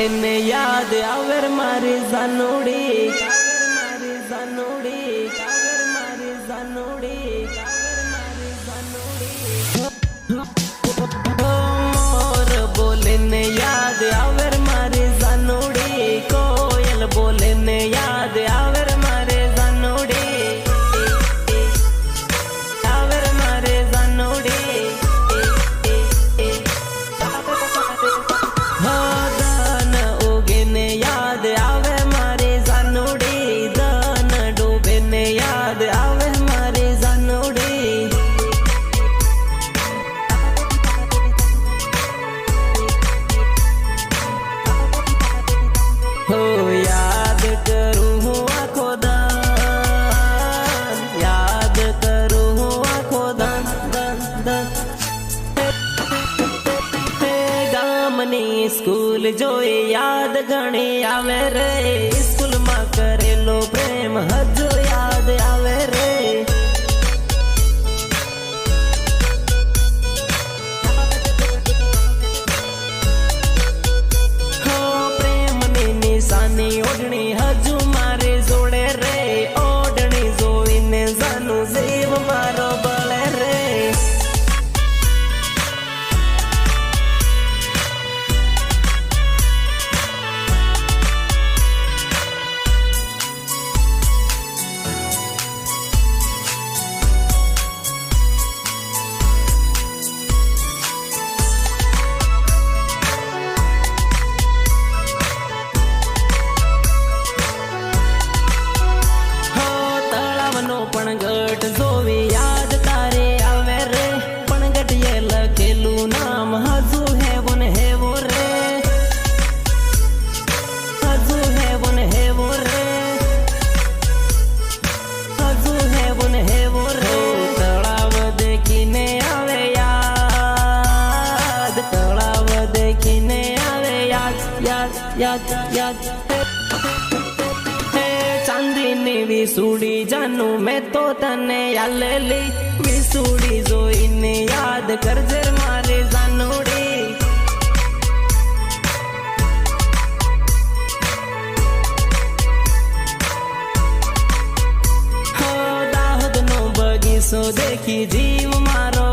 बोले ने याद आवर मारी जानोड़ी कावर मारी जानोड़ी कावर मारी जानोड़ी कावर मारी जानोड़ी मोर बोले ने याद आवर मारी जानोड़ी कोयल बोले ने याद आवर मारे जानोड़ी आवर मारे जानोड़ी दान उगे ने याद आवे मारे जानोड़ी दान डूबे ने याद आवे मारे जानोड़ी हो याद करूं हूँ आखो दान याद करूं हूँ आखो दान दान दान गामनी स्कूल जोई याद घणी आवे रे स्कूल में करेलो प्रेम हजो याद आवे रे हो प्रेम नी निशानी ओढ़नी हजू मारे जोड़े रे ओढ़नी जोईने जानू जीव मारो बळे रे पण गट जोवी याद तारे आवे रे पण गटिये लखेलू नाम हजू है वन है वो रे हजू है वन है वो रे हजू है वन है वो रे तळाव देखीने आवे याद तळाव देखीने आवे याद याद याद याद चांदीनी विसूड़ी जानू मैं तो तने यालेली विसूड़ी जोईने याद कर जर मारे जानोड़ी हो दाहोद नो बगीचो देखी जीव मारो